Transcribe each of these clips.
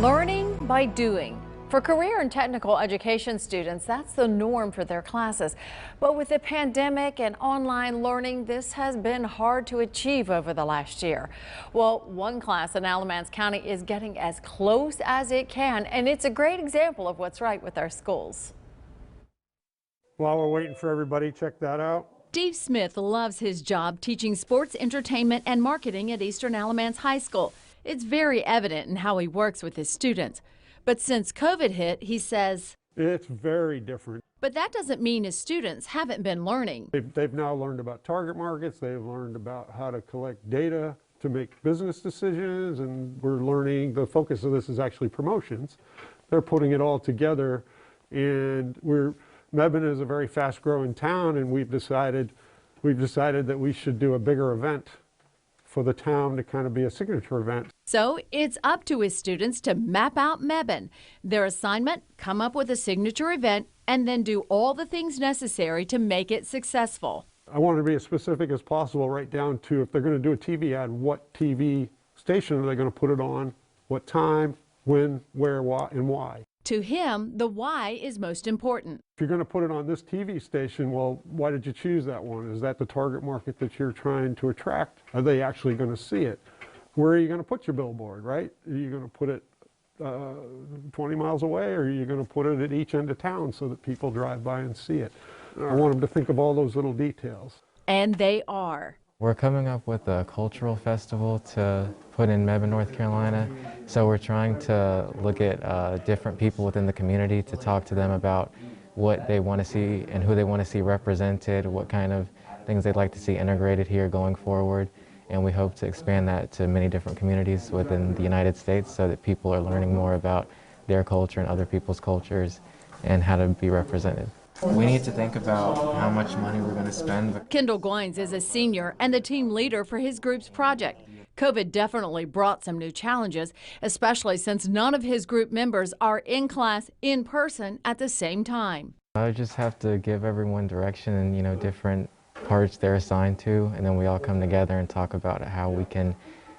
Learning by doing. For career and technical education students, that's the norm for their classes. But with the pandemic and online learning, this has been hard to achieve over the last year. Well, one class in Alamance County is getting as close as it can, and it's a great example of what's right with our schools. While we're waiting for everybody, check that out. Steve Smith loves his job teaching sports, entertainment, and marketing at Eastern Alamance High School. It's very evident in how he works with his students. But since COVID hit, he says, it's very different. But that doesn't mean his students haven't been learning. They've now learned about target markets. They've learned about how to collect data to make business decisions. And we're learning, the focus of this is actually promotions. They're putting it all together. And Mebane is a very fast growing town, and we've decided that we should do a bigger event for the town to kind of be a signature event. So it's up to his students to map out Mebane. Their assignment, come up with a signature event and then do all the things necessary to make it successful. I want to be as specific as possible, right down to if they're going to do a TV ad, what TV station are they going to put it on, what time, when, where, why, and why. To him, the why is most important. If you're going to put it on this TV station, well, why did you choose that one? Is that the target market that you're trying to attract? Are they actually going to see it? Where are you going to put your billboard, right? Are you going to put it 20 miles away, or are you going to put it at each end of town so that people drive by and see it? I want them to think of all those little details. And they are. We're coming up with a cultural festival to put in Mebane, North Carolina. So we're trying to look at different people within the community to talk to them about what they want to see and who they want to see represented, what kind of things they'd like to see integrated here going forward. And we hope to expand that to many different communities within the United States so that people are learning more about their culture and other people's cultures and how to be represented. We need to think about how much money we're going to spend. Kendall Goines is a senior and the team leader for his group's project. COVID definitely brought some new challenges, especially since none of his group members are in class in person at the same time. I just have to give everyone direction and, different parts they're assigned to, and then we all come together and talk about how we can,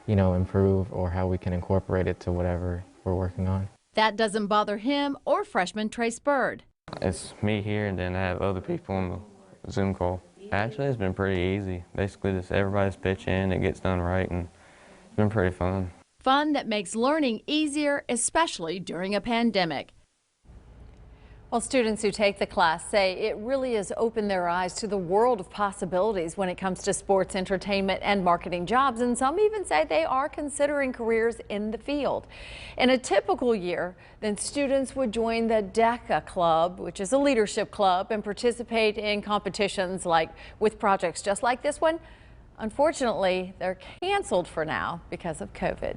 improve or how we can incorporate it to whatever we're working on. That doesn't bother him or freshman Trace Bird. It's me here, and then I have other people on the Zoom call. Actually, it's been pretty easy. Basically, just everybody's pitch in, it gets done right, and it's been pretty fun. Fun that makes learning easier, especially during a pandemic. Well, students who take the class say it really has opened their eyes to the world of possibilities when it comes to sports, entertainment, and marketing jobs, and some even say they are considering careers in the field. In a typical year, then students would join the DECA Club, which is a leadership club, and participate in competitions with projects just like this one. Unfortunately, they're canceled for now because of COVID.